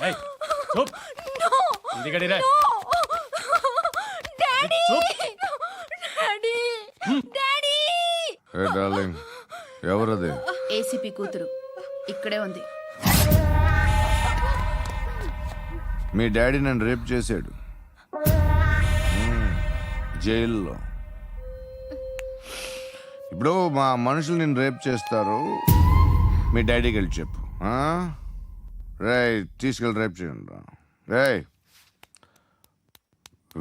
ఏయ్, చూప్. No! ఇంటికాడి రా. No! Daddy! చూప్. Daddy! Daddy! ఏ darling, ఎవరది? ఏసీపీ కూతురు ఇక్కడే ఉంది. మీ డాడీ నన్ను రేప్ చేశాడు జైల్లో. ఇప్పుడు మా మనుషులు నేను రేప్ చేస్తారు, మీ డాడీకి వెళ్ళి చెప్పు. రే తీసుకెళ్ళి రేప్ చేయండి. రే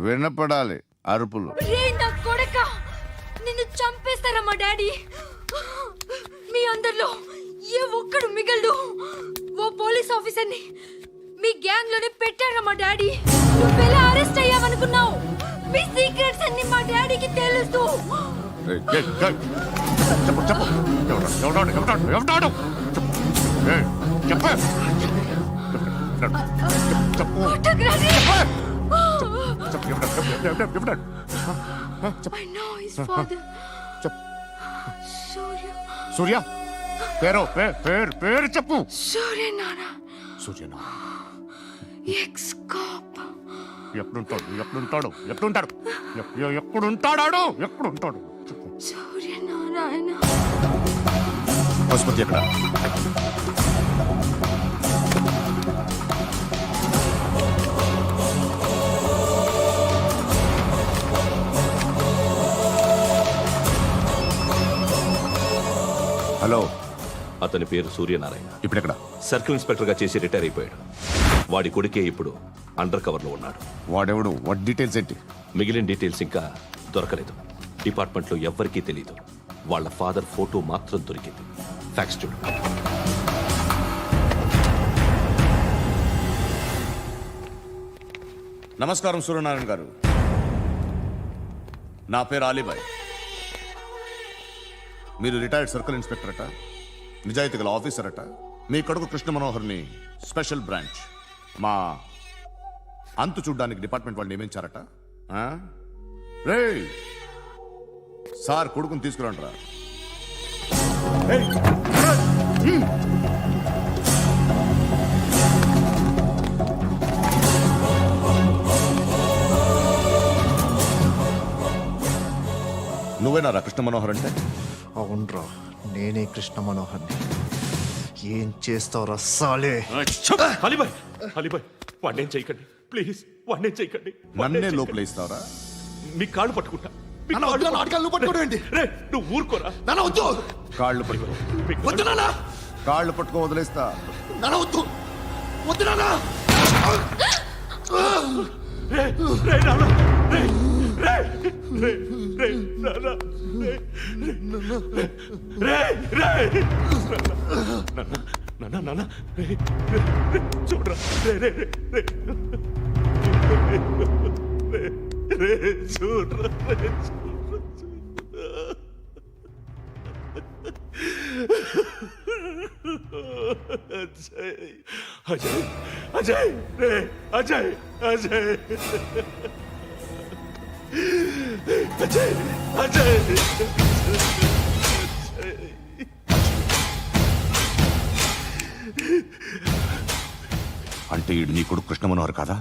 వినపడాలి అరుపులు. రే నా కొడక, నిన్ను చంపేస్తారా మా డాడీ? మీ అందరిలో ఏ ఒక్కడు మిగలడు. ఓ పోలీస్ ఆఫీసర్ని మీ గ్యాంగ్ లోనే పెట్టారా మా డాడీ? నువ్వెలా అరెస్ట్ అయ్యావనుకున్నావు? మీ సీక్రెట్స్ అన్ని మా డాడీకి తెలుసు. రేయ్, ఏయ్, ఏయ్, చెప్పు చెప్పు ఎవడాడు? ఏయ్, చెప్పు. చెప్పు. కొట్టకురాని. చెప్పు, ఎవడాడు? I know his father. చెప్పు. సూర్య. సూర్య పేరు చెప్పు. సూర్య నాన్న. సూర్యనా? Ex cop. ఎక్కడుంటాడు? చెప్పు. సూర్య నారాయణ. ఆసుపత్రి ఎక్కడ? హలో, అతని పేరు సూర్యనారాయణ. ఇప్పుడెక్కడ? సర్కిల్ ఇన్స్పెక్టర్ గా చేసి రిటైర్ అయిపోయాడు. వాడి కొడుకే ఇప్పుడు అండర్ కవర్ లో ఉన్నాడు. వాడెవడు? వాట్ డీటెయిల్స్ ఏంటి? మిగిలిన డీటెయిల్స్ ఇంకా దొరకలేదు. డిపార్ట్మెంట్ లో ఎవ్వరికీ తెలియదు. వాళ్ళ ఫాదర్ ఫోటో మాత్రం దొరికింది. ఫ్యాక్స్ చూడు. నమస్కారం సూర్యనారాయణ గారు. నా పేరు అలీబాయ్. మీరు రిటైర్డ్ సర్కిల్ ఇన్స్పెక్టర్ అట, నిజాయితీ గల ఆఫీసర్ అట. మీ కొడుకు కృష్ణ మనోహర్ని స్పెషల్ బ్రాంచ్ మా అంతు చూడ్డానికి డిపార్ట్మెంట్ వాళ్ళు నియమించారట. రే సార్ కొడుకుని తీసుకురండి రా. నువ్వేనా కృష్ణ మనోహర్ అంటే? అవునరా, నేనే కృష్ణ మనోహర్ని. ఏం చేస్తావురా సాలే? అలీబాయ్ వాడినేం చేయకండి ప్లీజ్, వాడినేం చేయకండి. నన్నే లోపలేస్తావరా? మీ కాళ్ళు పట్టుకుంటా. నువ్వు ఊరుకోరా. కాళ్ళు పట్టుకో. కాళ్ళు పట్టుకో వదిలేస్తా. చూడరా చూడరా. అజయ్ అజయ్ రే అజయ్ అజయ్ అజయ్ అజయ్. అంటే ఈడు నీ కొడుకు కృష్ణ మనోహర్ కాదా?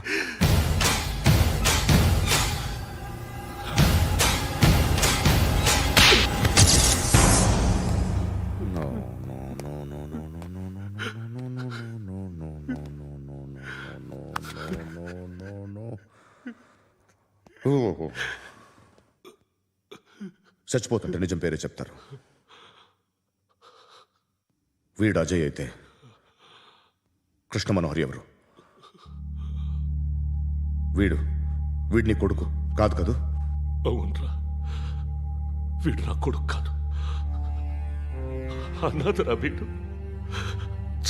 చచ్చిపోతుంటే నిజం పేరే చెప్తారు. వీడు అజయ్ అయితే కృష్ణ మనోహర్ ఎవరు? వీడిని కొడుకు కాదు కదూ? అవునరా, వీడు నా కొడుకు కాదు, అనాథరా. వీడు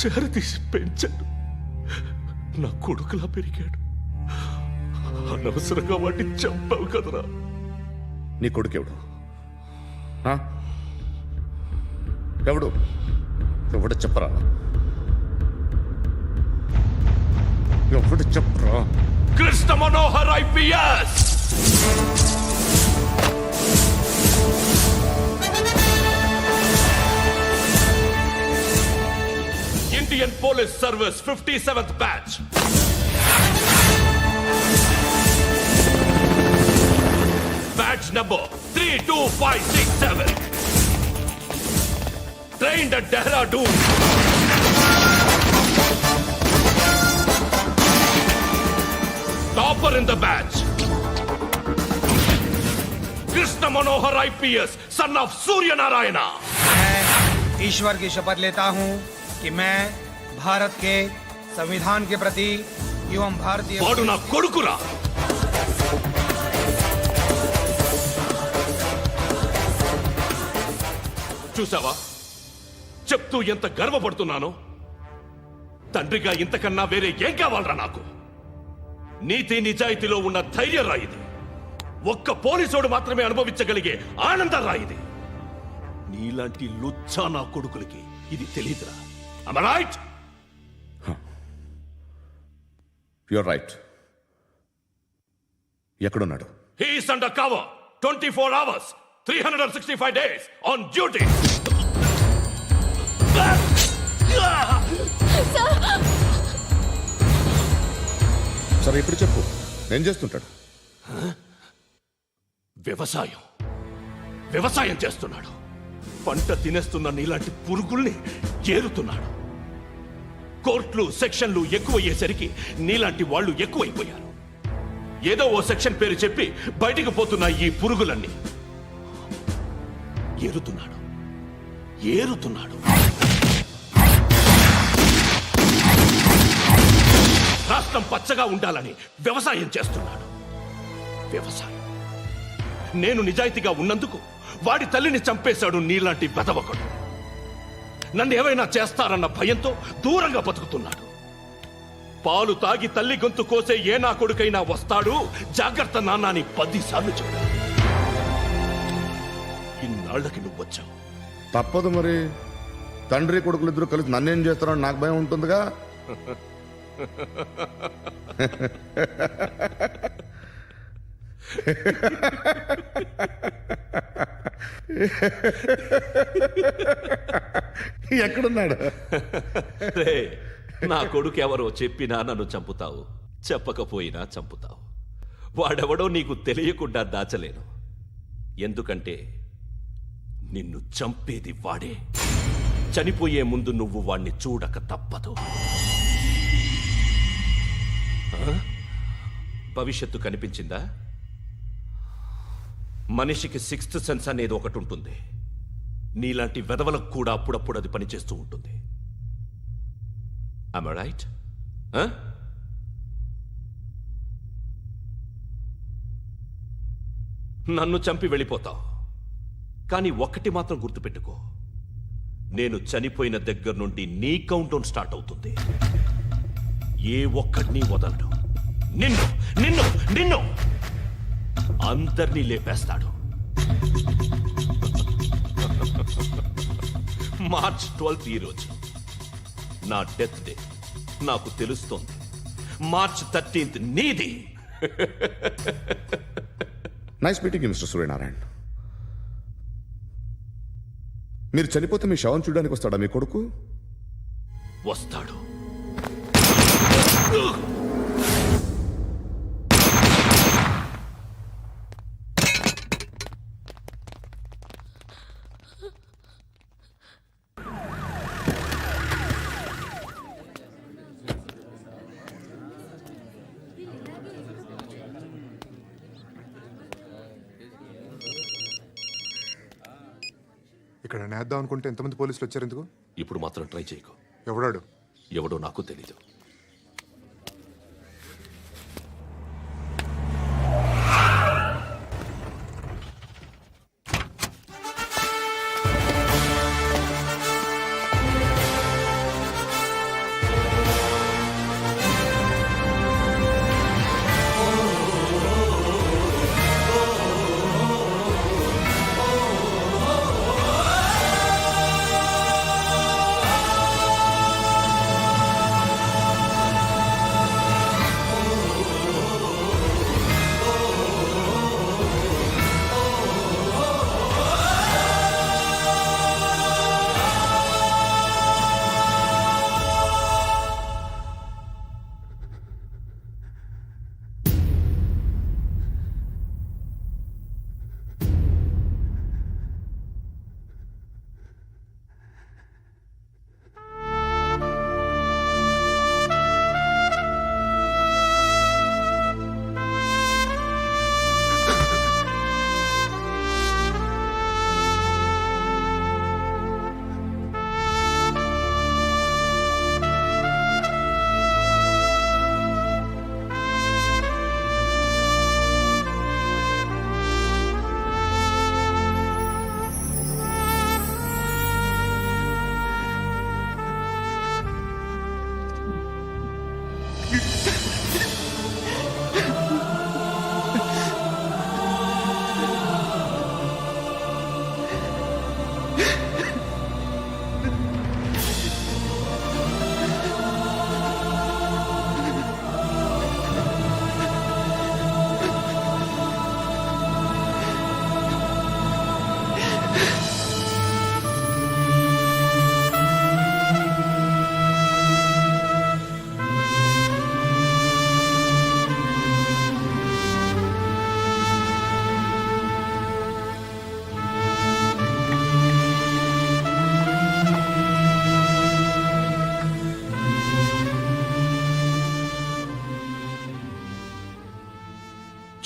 చేరతీసి పెంచాడు, నా కొడుకులా పెరిగాడు. అనవసరంగా వాడిని చంపావు కదరా. నీ కొడుకెవడు? ఎవడు? ఎవడు చెప్పరా? ఎవడు చెప్పరా? కృష్ణ మనోహర్ ఐపీఎస్. ఇంటి Indian Police Service 57th batch. Batch number 32567. Trained at Dehradun. Topper in the batch. Krishna Manohar IPS, son of Surya Narayana. मैं ईश्वर की शपथ लेता हूं कि मैं भारत के संविधान के प्रति एवं भारतीय వాడు నా కొడుకురా. చూసావా చెప్తూ ఎంత గర్వపడుతున్నానో. తండ్రిగా ఇంతకన్నా వేరే ఏం కావాలరా నాకు? నీతి నిజాయితీలో ఉన్న ధైర్యం రా ఇది. ఒక్క పోలీసోడు మాత్రమే అనుభవించగలిగే ఆనందం రా ఇది. నీలాంటి లుచ్చా నా కొడుకులకి ఇది తెలియదురా. Am I right? You're right. ఎక్కడున్నాడు? He is under cover 24 hours 365 days on duty. సరే ఇప్పుడు చెప్పు, ఏం చేస్తుంటాడు? వ్యవసాయం చేస్తున్నాడు. పంట తినేస్తున్న నీలాంటి పురుగుల్ని చేరుతున్నాడు. కోర్టులు సెక్షన్లు ఎక్కువయ్యేసరికి నీలాంటి వాళ్ళు ఎక్కువైపోయారు. ఏదో ఓ సెక్షన్ పేరు చెప్పి బయటికి పోతున్న ఈ పురుగులన్నీ ఏరుతున్నాడు. రాష్ట్రం పచ్చగా ఉండాలని వ్యవసాయం చేస్తున్నాడు. నేను నిజాయితీగా ఉన్నందుకు వాడి తల్లిని చంపేశాడు నీలాంటి వెధవకుడు. నన్ను ఏమైనా చేస్తారన్న భయంతో దూరంగా బతుకుతున్నాడు. పాలు తాగి తల్లి గొంతు కోసే ఏ నా కొడుకైనా వస్తాడు, జాగ్రత్త నాన్న అని 10 సార్లు చెప్పాడు. ఇన్నాళ్లకి నువ్వు వచ్చావు. తప్పదు మరి. తండ్రి కొడుకులు ఇద్దరు కలిసి నన్నేం చేస్తారని నాకు భయం ఉంటుందిగా. ఎక్కడున్నాడు? రే, నా కొడుకు ఎవరో చెప్పినా నన్ను చంపుతావు, చెప్పకపోయినా చంపుతావు. వాడెవడో నీకు తెలియకుండా దాచలేను. ఎందుకంటే నిన్ను చంపేది వాడే. చనిపోయే ముందు నువ్వు వాణ్ణి చూడక తప్పదు. భవిష్యత్తు కనిపించిందా? మనిషికి 6th సెన్స్ అనేది ఒకటి ఉంటుంది. నీలాంటి వెధవలకు కూడా అప్పుడప్పుడు అది పనిచేస్తూ ఉంటుంది. Am I right? నన్ను చంపి వెళ్ళిపోతావు. కానీ ఒక్కటి మాత్రం గుర్తుపెట్టుకో, నేను చనిపోయిన దగ్గర నుండి నీ కౌంటౌన్ స్టార్ట్ అవుతుంది. ఏ ఒక్కడిని వదలడు. నిన్ను అందరినీ లేపేస్తాడు. మార్చ్ 12th ఈ రోజు నా డెత్ డే. నాకు తెలుస్తోంది మార్చ్ 13th నీది. Nice meeting mister Suryanarayan. మీరు చనిపోతే మీ శవం చూడడానికి వస్తాడా మీ కొడుకు? వస్తాడు. ఇక్కడ నేద్దాం అనుకుంటే ఎంతమంది పోలీసులు వచ్చారు ఎందుకు? ఇప్పుడు మాత్రం ట్రై చేయకు. ఎవడో నాకు తెలీదు.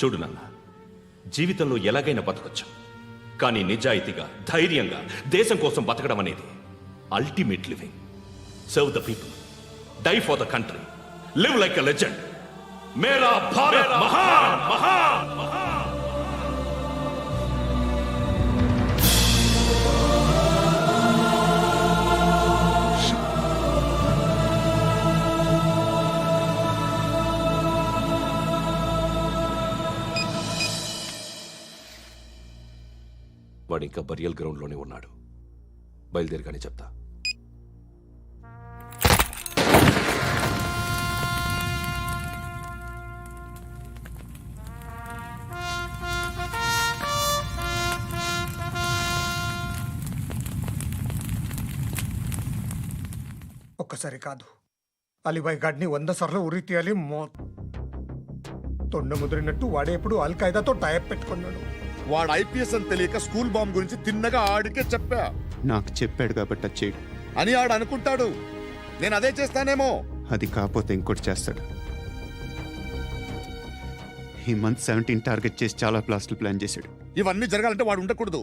చూడు నాన్న, జీవితంలో ఎలాగైనా బతకొచ్చు, కానీ నిజాయితీగా ధైర్యంగా దేశం కోసం బతకడం అనేది ultimate living. Serve the people, die for the country, live like a legend. మేరా భారత్ మహాన్ మహాన్ మహాన్. వాడు ఇంకా బరియల్ గ్రౌండ్లోనే ఉన్నాడు. బయలుదేరగానే చెప్తా. ఒక్కసారి కాదు, అలీబాయ్ గాడిని 100 సార్లు ఉరి తీయాలి. తొండ ముదిరినట్టు వాడేప్పుడు అల్ ఖైదాతో టైప్ పెట్టుకున్నాడు. వాడు ఐపీఎస్ అని తెలియక స్కూల్ బాంబ్ గురించి తిన్నగా ఆడికే చెప్పా నాకు చెప్పాడు కాబట్టి అది చేయడు. అని ఆడు అనుకుంటాడు. నేను అదే చేస్తానేమో. అది కాకపోతే ఇంకోటి చేస్తాడు. ఈ మంత్ 17 టార్గెట్ చేసి చాలా ప్లాస్టులు ప్లాన్ చేశాడు. ఇవన్నీ జరగాలంటే వాడు ఉండకూడదు.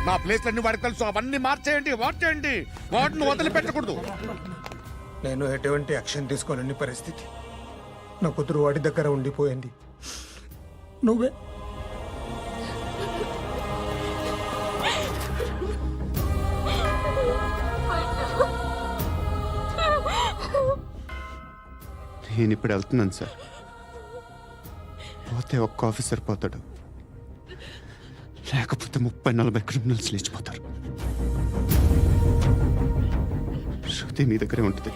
నా ప్లేస్లన్నీ వాడికి తెలుసు. అవన్నీ మార్చేయండి, మార్చేయండి. వాటిని వదిలిపెట్టకూడదు. నేను ఎటువంటి యాక్షన్ తీసుకోలేని పరిస్థితి. నా కూతురు వాడి దగ్గర ఉండిపోయింది. నువ్వే నేను ఇప్పుడు వెళ్తున్నాను సార్. పోతే ఒక్క ఆఫీసర్ పోతాడు, లేకపోతే 30-40 క్రిమినల్స్ లేచిపోతారు. శృతి మీ దగ్గరే ఉంటుంది.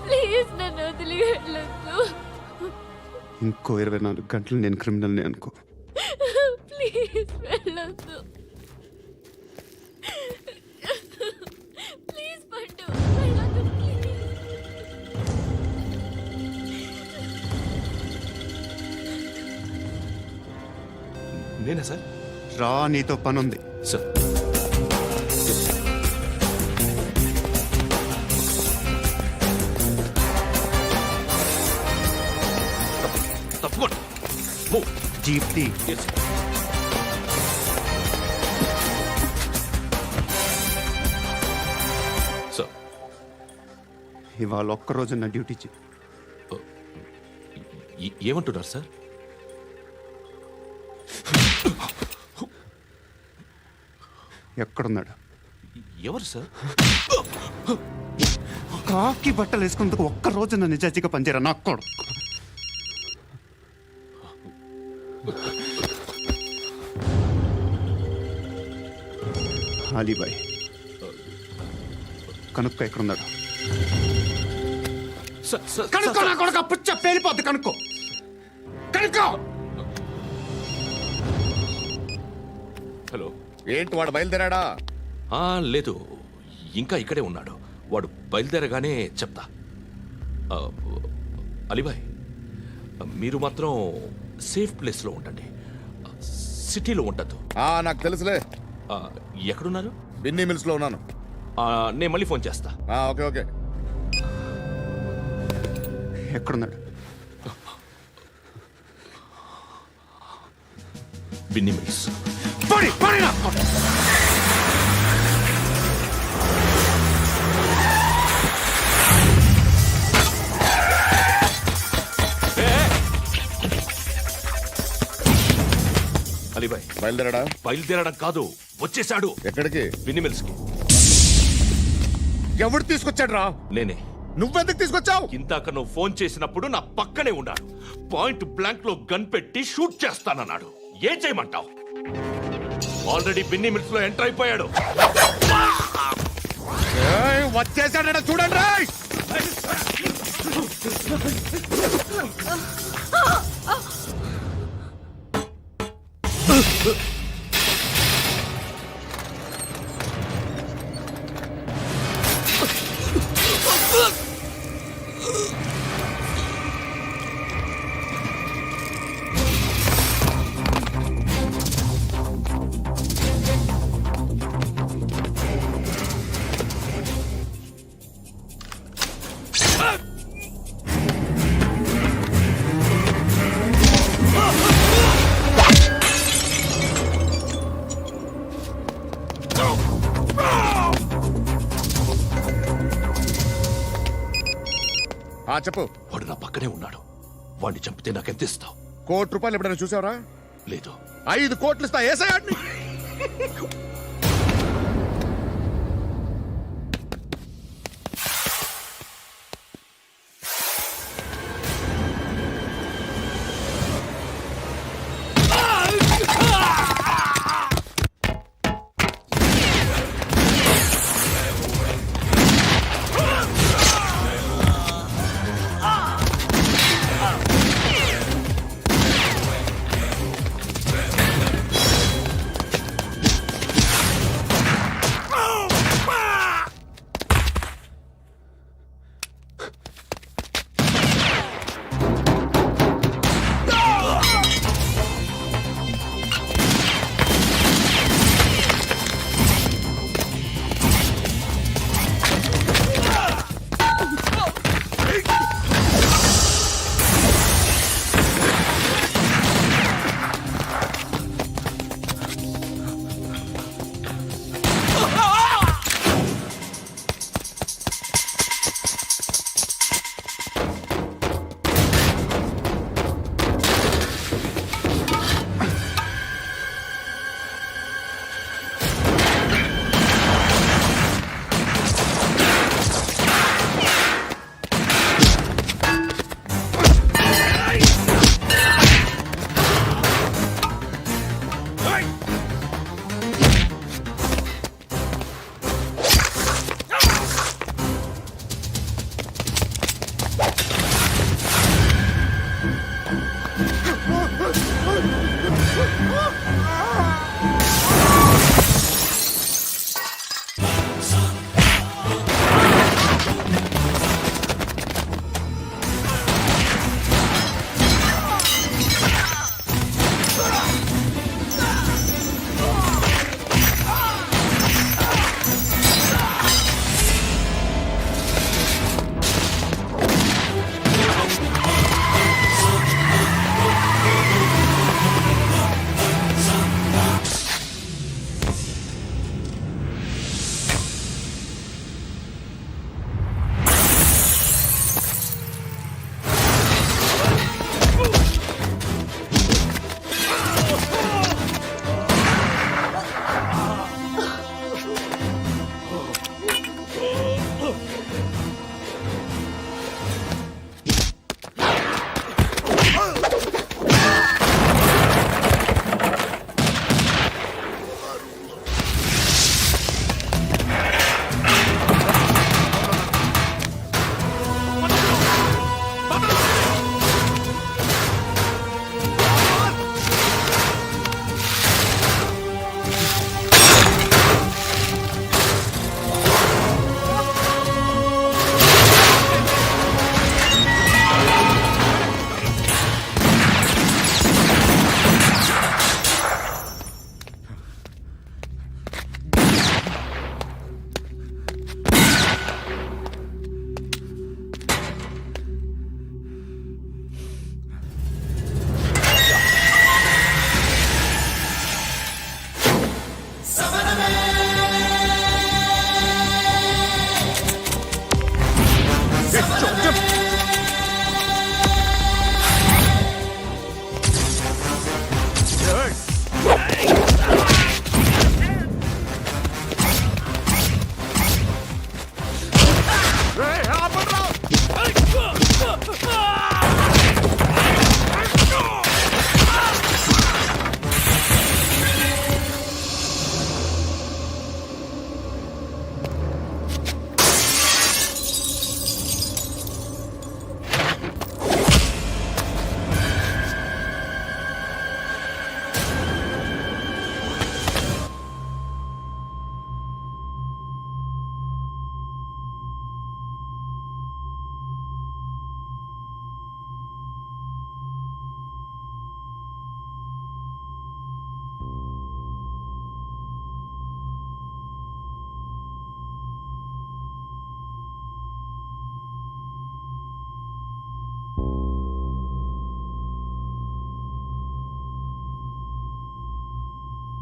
ప్లీజ్ నన్ను వదిలి వెళ్ళొద్దు. ఇంకో 24 గంటలు నేను క్రిమినల్ని అనుకో. ప్లీజ్ వెళ్ళొద్దు. ప్లీజ్ పండు వెళ్ళొద్దు. నేనా సార్? రా, నీతో పని ఉంది. సార్ తప్పకుండా. జీప్తి సార్, ఇవాళ ఒక్కరోజు నా డ్యూటీ చేయి. ఏమంటున్నారు సార్? ఎక్కడున్నాడు? ఎవరు సార్? కాకి బట్టలు వేసుకున్నందుకు ఒక్కరోజు నా నిజాయితీగా పనిచేయరా నాకు కూడా. అలీబాయ్ కనుక్కో, ఎక్కడున్నాడు? కనుక్కో నా కొడుకు. పుచ్చ పేలిపోద్ది. కనుక్కో, కనుక్కో. హలో, ఏంటి వాడు బయలుదేరాడా? లేదు, ఇంకా ఇక్కడే ఉన్నాడు. వాడు బయలుదేరగానే చెప్తా. అలీబాయ్, మీరు మాత్రం సేఫ్ ప్లేస్లో ఉండండి, సిటీలో ఉండద్దు. నాకు తెలుసులే. ఎక్కడున్నారు? బిన్నీ మిల్స్ లో ఉన్నాను. నేను మళ్ళీ ఫోన్ చేస్తా. Okay okay. ఎక్కడున్నాడు? బిన్నీ మిల్స్. అలీబాయ్ బయలుదేరాడా? బయలుదేరడం కాదు, వచ్చేశాడు. ఎక్కడికి? బిన్నీ మిల్స్ కి. ఎవడు తీసుకొచ్చాడు రా? నేనే. నువ్వెందుకు తీసుకొచ్చావు? ఇందాక నువ్వు ఫోన్ చేసినప్పుడు నా పక్కనే ఉన్నాడు. పాయింట్ బ్లాంక్ లో గన్ పెట్టి షూట్ చేస్తానన్నాడు. ఏం చేయమంటావు? ఆల్రెడీ బిన్ని మినిట్స్ లో ఎంటర్ అయిపోయాడు. వచ్చేసాడ చూడండి రా. చెప్పు. వాడు నా పక్కనే ఉన్నాడు. వాడిని చంపితే నాకెంత ఇస్తావు? ₹1,00,00,000 ఎప్పుడైనా చూసావరా? లేదు. 5 కోట్లు ఇస్తా. ఏసయాడిని.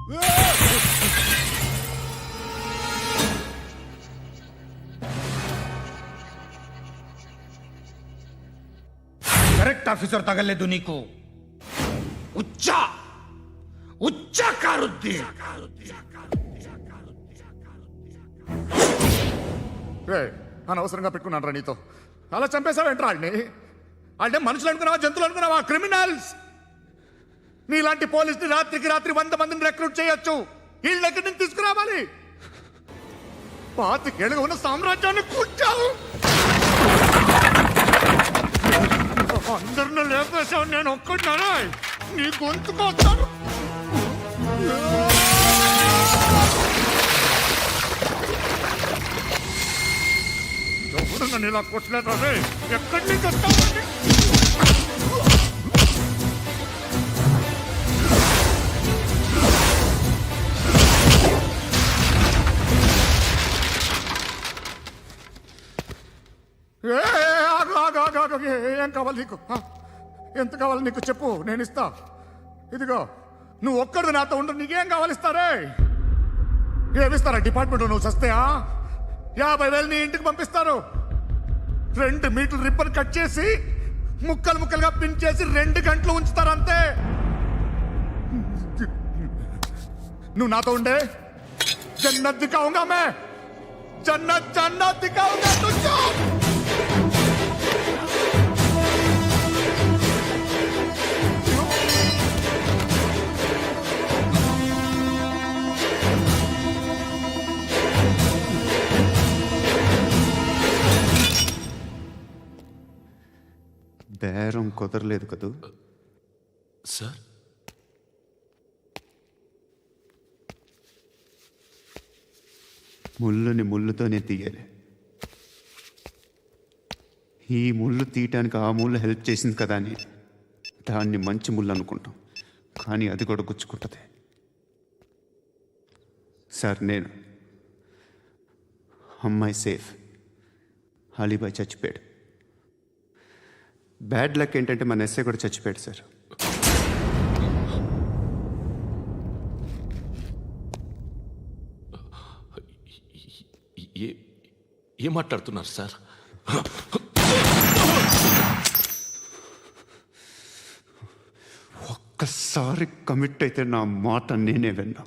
కరెక్ట్ ఆఫీసర్ తగలేదు నీకు. ఉచ్చా ఉచ్చా కారుద్ది. అనవసరంగా పెట్టుకున్నాను రా నీతో. అలా చంపేశావేంట్రా వాళ్ళని? అంటే మనుషులు అనుకున్నావా, జంతువులు అనుకున్నావా? క్రిమినల్స్. నీలాంటి పోలీసుని రాత్రికి రాత్రి 100 మందిని రిక్రూట్ చేయొచ్చు. వీళ్ళ దగ్గర నుంచి తీసుకురావాలి. 25 ఏళ్ళుగా ఉన్న సామ్రాజ్యాన్ని కూర్చావు. అందరిని లేపేశావు, నేను ఒక్కడినారా? నీ గొంతుకొస్తాను. ఎవరు నన్ను ఇలా కొట్టలేదా? ఎక్కడి నుంచి వస్తావు? ఏం కావాలి నీకు? ఎంత కావాలి నీకు చెప్పు, నేను ఇస్తా. ఇదిగో నువ్వు ఒక్కడు నాతో ఉండు. నీకేం కావాలి ఇస్తారే? ఏమిస్తారా డిపార్ట్మెంట్? నువ్వు చస్తేయా 50,000 నీ ఇంటికి పంపిస్తారు. 2 మీటర్లు రిబ్బన్ కట్ చేసి ముక్కలు ముక్కలుగా పిన్ చేసి 2 గంటలు ఉంచుతారు అంతే. నువ్వు నాతో ఉండే జన్నత్ దిఖాऊंगा मैं, జన్నత్ జన్నత్ దిఖాऊंगा तुझको. బేరం కుదరలేదు కదూ? సార్, ముళ్ళుని ముళ్ళుతోనే తీయాలి. ఈ ముళ్ళు తీయటానికి ఆ ముళ్ళు హెల్ప్ చేసింది కదా అని దాన్ని మంచి ముళ్ళు అనుకుంటాం, కానీ అది కూడా గుచ్చుకుంటుంది. సార్, నేను అమ్మాయి సేఫ్, అలీబాయ్ చచ్చిపోయాడు. బ్యాడ్ లక్ ఏంటంటే మన ఎస్ఐ కూడా చచ్చిపోయాడు సార్. ఏం మాట్లాడుతున్నారు సార్? ఒక్కసారి కమిట్ అయితే నా మాట నేనే విన్నా.